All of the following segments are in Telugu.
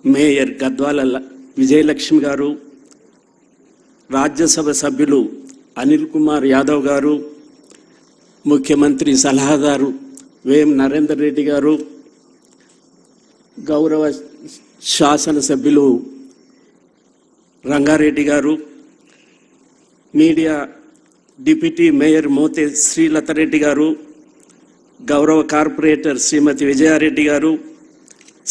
మేయర్ గద్వాల విజయలక్ష్మి గారు, రాజ్యసభ సభ్యులు అనిల్ కుమార్ యాదవ్ గారు, ముఖ్యమంత్రి సలహాదారు వేం నరేందర్ రెడ్డి గారు, గౌరవ శాసనసభ్యులు రంగారెడ్డి గారు, media deputy mayor Mothe Srilatha Reddy గారు, గౌరవ కార్పొరేటర్ శ్రీమతి విజయారెడ్డి గారు,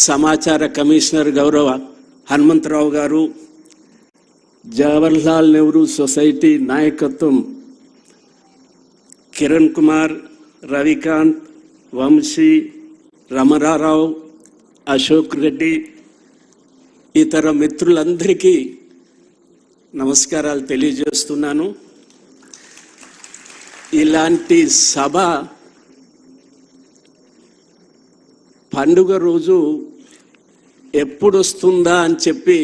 సమాచార కమిషనర్ గౌరవ హనుమంతరావు గారు, జవహర్లాల్ నెహ్రూ సొసైటీ నాయకత్వం కిరణ్ కుమార్, రవికాంత్, వంశీ, రమణారావు, అశోక్ రెడ్డి, ఇతర మిత్రులందరికీ నమస్కారాలు తెలియజేస్తున్నాను. ఇలాంటి సభ పండుగ రోజు ఎప్పుడు వస్తుందా అని చెప్పి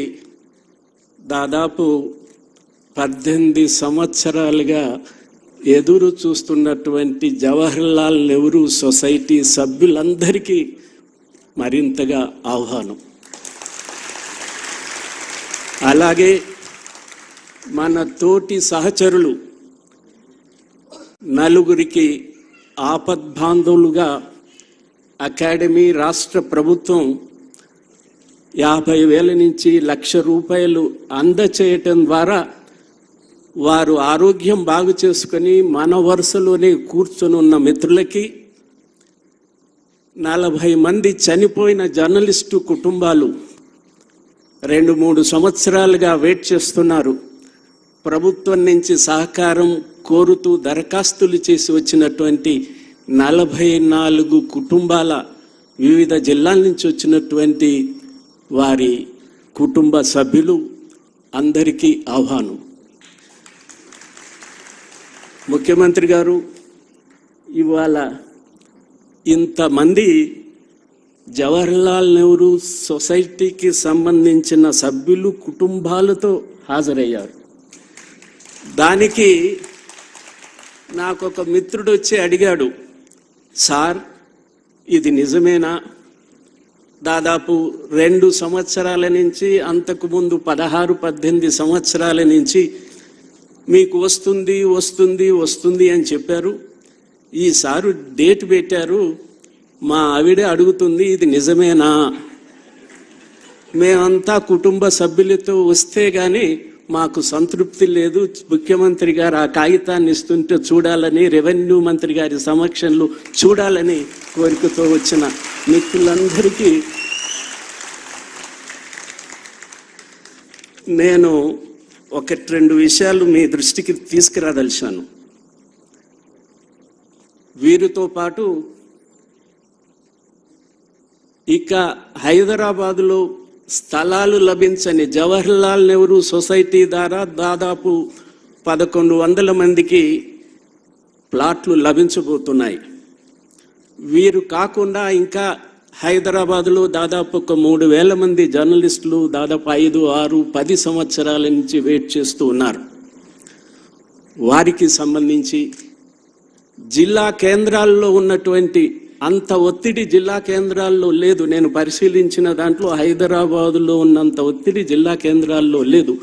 దాదాపు 18 సంవత్సరాలుగా ఎదురు చూస్తున్నటువంటి జవహర్లాల్ నెహ్రూ సొసైటీ సభ్యులందరికీ మరింతగా ఆహ్వానం. అలాగే మన తోటి సహచరులు నలుగురికి ఆపద్బాంధవులుగా అకాడమీ రాష్ట్ర ప్రభుత్వం 50,000 నుంచి 1,00,000 రూపాయలు అందచేయటం ద్వారా వారు ఆరోగ్యం బాగు చేసుకొని మన వరుసలోనే కూర్చొని ఉన్న మిత్రులకి, 40 మంది చనిపోయిన జర్నలిస్టు కుటుంబాలు 2-3 సంవత్సరాలుగా వెయిట్ చేస్తున్నారు. ప్రభుత్వం నుంచి సహకారం కోరుతూ దరఖాస్తులు చేసి వచ్చినటువంటి 44 కుటుంబాల వివిధ జిల్లాల నుంచి వచ్చినటువంటి వారి కుటుంబ సభ్యులు అందరికీ ఆహ్వానం. ముఖ్యమంత్రి గారు, ఇవాళ ఇంతమంది జవహర్లాల్ నెహ్రూ సొసైటీకి సంబంధించిన సభ్యులు కుటుంబాలతో హాజరయ్యారు. దానికి నాకు ఒక మిత్రుడు వచ్చి అడిగాడు, సార్ ఇది నిజమేనా? దాదాపు 2 సంవత్సరాల నుంచి, అంతకుముందు 16-18 సంవత్సరాల నుంచి మీకు వస్తుంది వస్తుంది వస్తుంది అని చెప్పారు. ఈసారి డేట్ పెట్టారు, మా ఆవిడ అడుగుతుంది ఇది నిజమేనా? మేమంతా కుటుంబ సభ్యులతో వస్తే కానీ మాకు సంతృప్తి లేదు. ముఖ్యమంత్రి గారు ఆ కాగితాన్ని ఇస్తుంటే చూడాలని, రెవెన్యూ మంత్రి గారి సమక్షంలో చూడాలని కోరికతో వచ్చిన మిత్రులందరికీ నేను 1-2 విషయాలు మీ దృష్టికి తీసుకురాదలిచాను. వీరితో పాటు ఇక హైదరాబాదులో స్థలాలు లభించని జవహర్లాల్ నెహ్రూ సొసైటీ ద్వారా దాదాపు 1100 మందికి ప్లాట్లు లభించబోతున్నాయి. వీరు కాకుండా ఇంకా హైదరాబాదులో దాదాపు ఒక 3,000 మంది జర్నలిస్టులు దాదాపు 5, 6, 10 సంవత్సరాల నుంచి వెయిట్ చేస్తూ ఉన్నారు. వారికి సంబంధించి జిల్లా కేంద్రాల్లో ఉన్నటువంటి అంత ఒత్తిడి జిల్లా కేంద్రాల్లో లేదు. నేను పరిశీలించిన దాంట్లో హైదరాబాదులో ఉన్నంత ఒత్తిడి జిల్లా కేంద్రాల్లో లేదు.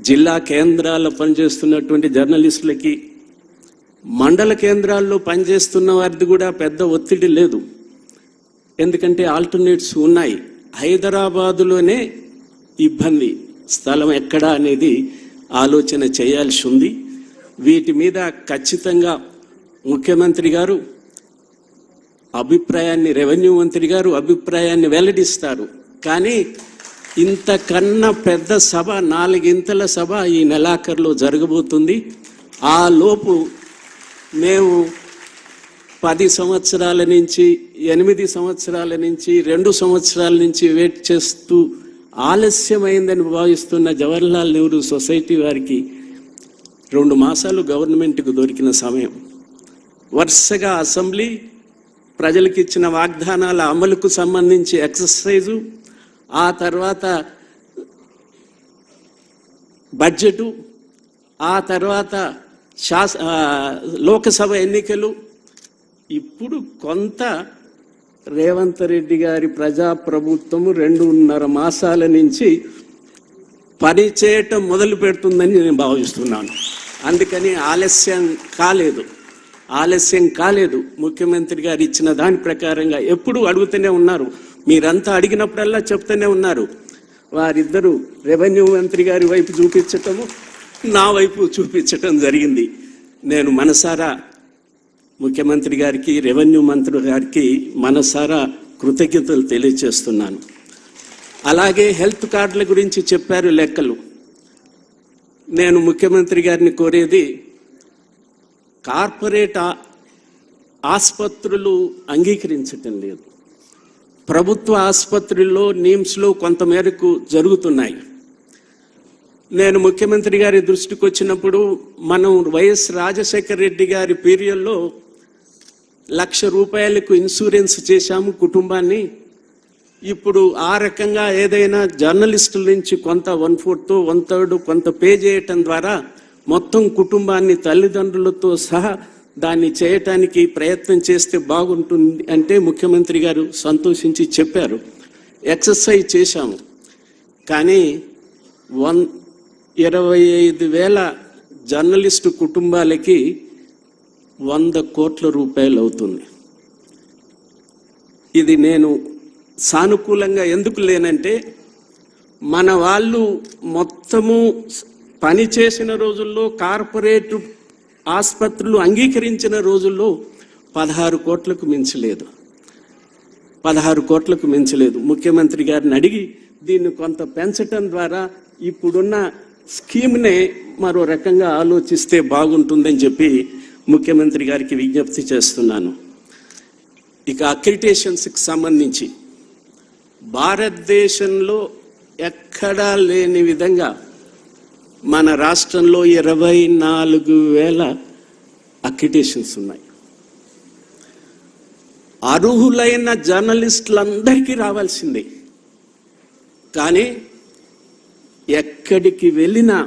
జిల్లా కేంద్రాల్లో పనిచేస్తున్నటువంటి జర్నలిస్టులకి, మండల కేంద్రాల్లో పనిచేస్తున్న వారిది కూడా పెద్ద ఒత్తిడి లేదు. ఎందుకంటే ఆల్టర్నేట్స్ ఉన్నాయి. హైదరాబాదులోనే ఇబ్బంది, స్థలం ఎక్కడా అనేది ఆలోచన చేయాల్సి ఉంది. వీటి మీద ఖచ్చితంగా ముఖ్యమంత్రి గారు అభిప్రాయాన్ని, రెవెన్యూ మంత్రి గారు అభిప్రాయాన్ని వెల్లడిస్తారు. కానీ ఇంతకన్నా పెద్ద సభ, 4 సభ ఈ నెలాఖరులో జరగబోతుంది. ఆ లోపు మేము 10 సంవత్సరాల నుంచి, 8 సంవత్సరాల నుంచి, 2 సంవత్సరాల నుంచి వెయిట్ చేస్తూ ఆలస్యమైందని భావిస్తున్న జవహర్లాల్ నెహ్రూ సొసైటీ వారికి 2 మాసాలు గవర్నమెంట్కు దొరికిన సమయం. వరుసగా అసెంబ్లీ ప్రజలకు ఇచ్చిన వాగ్దానాల అమలుకు సంబంధించి ఎక్సర్సైజు, ఆ తర్వాత బడ్జెటు, ఆ తర్వాత లోకసభ ఎన్నికలు, ఇప్పుడు కొంత రేవంత్ రెడ్డి గారి ప్రజాప్రభుత్వము 2.5 మాసాల నుంచి పని చేయటం మొదలు పెడుతుందని నేను భావిస్తున్నాను. అందుకని ఆలస్యం కాలేదు. ముఖ్యమంత్రి గారు ఇచ్చిన దాని ప్రకారంగా ఎప్పుడు అడుగుతూనే ఉన్నారు. మీరంతా అడిగినప్పుడల్లా చెప్తూనే ఉన్నారు. వారిద్దరూ రెవెన్యూ మంత్రి గారి వైపు చూపించటము, నా వైపు చూపించటం జరిగింది. నేను మనసారా ముఖ్యమంత్రి గారికి, రెవెన్యూ మంత్రి గారికి మనసారా కృతజ్ఞతలు తెలియజేస్తున్నాను. అలాగే హెల్త్ కార్డుల గురించి చెప్పారు లెక్కలు. నేను ముఖ్యమంత్రి గారిని కోరేది, కార్పొరేట్ ఆసుపత్రులు అంగీకరించటం లేదు. ప్రభుత్వ ఆసుపత్రుల్లో నిమ్స్లో కొంతమేరకు జరుగుతున్నాయి. నేను ముఖ్యమంత్రి గారి దృష్టికి వచ్చినప్పుడు మనం వైఎస్ రాజశేఖర రెడ్డి గారి పీరియడ్లో 1,00,000 రూపాయలకు ఇన్సూరెన్స్ చేశాము కుటుంబాన్ని. ఇప్పుడు ఆ రకంగా ఏదైనా జర్నలిస్టుల నుంచి కొంత 1/4 1/3 కొంత పే చేయటం ద్వారా మొత్తం కుటుంబాన్ని తల్లిదండ్రులతో సహా దాన్ని చేయటానికి ప్రయత్నం చేస్తే బాగుంటుంది అంటే ముఖ్యమంత్రి గారు సంతోషించి చెప్పారు. ఎక్సర్సైజ్ చేశాము. కానీ 25,000 జర్నలిస్టు కుటుంబాలకి 100 కోట్ల రూపాయలు అవుతుంది. ఇది నేను సానుకూలంగా ఎందుకు లేనంటే, మన వాళ్ళు మొత్తము పని చేసిన రోజుల్లో, కార్పొరేట్ ఆసుపత్రులు అంగీకరించిన రోజుల్లో 16 కోట్లకు మించలేదు. 16 కోట్లకు మించలేదు. ముఖ్యమంత్రి గారిని అడిగి దీన్ని కొంత పెంచటం ద్వారా ఇప్పుడున్న స్కీమ్నే మరో రకంగా ఆలోచిస్తే బాగుంటుందని చెప్పి ముఖ్యమంత్రి గారికి విజ్ఞప్తి చేస్తున్నాను. ఇక అక్రిడిటేషన్స్కి సంబంధించి భారతదేశంలో ఎక్కడా లేని విధంగా మన రాష్ట్రంలో 24,000 అక్రిడిటేషన్స్ ఉన్నాయి. అర్హులైన జర్నలిస్టులందరికీ రావాల్సిందే. కానీ ఎక్కడికి వెళ్ళినా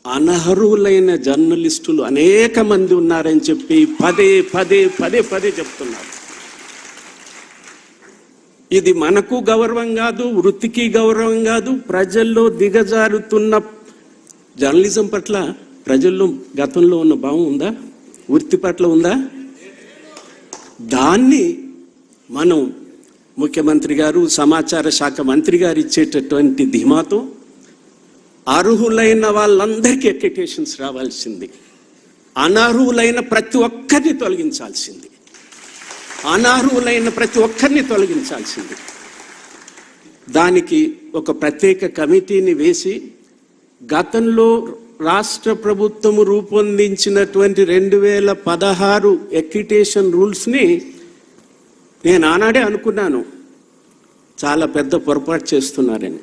అనర్హులైన జర్నలిస్టులు అనేక మంది ఉన్నారని చెప్పి పదే చెప్తున్నారు. ఇది మనకు గౌరవం కాదు, వృత్తికి గౌరవం కాదు. ప్రజల్లో దిగజారుతున్న జర్నలిజం పట్ల ప్రజల్లో గతంలో ఉన్న భావం ఉందా? వృత్తి పట్ల ఉందా? దాన్ని మనం ముఖ్యమంత్రి గారు, సమాచార శాఖ మంత్రి గారు ఇచ్చేటటువంటి ధీమాతో అర్హులైన వాళ్ళందరికీ అక్రిడిటేషన్స్ రావాల్సింది. అనర్హులైన ప్రతి ఒక్కరిని తొలగించాల్సింది. దానికి ఒక ప్రత్యేక కమిటీని వేసి గతంలో రాష్ట్ర ప్రభుత్వము రూపొందించినటువంటి 2016 అక్రిడిటేషన్ రూల్స్ని నేను ఆనాడే అనుకున్నాను చాలా పెద్ద పొరపాటు చేస్తున్నారని.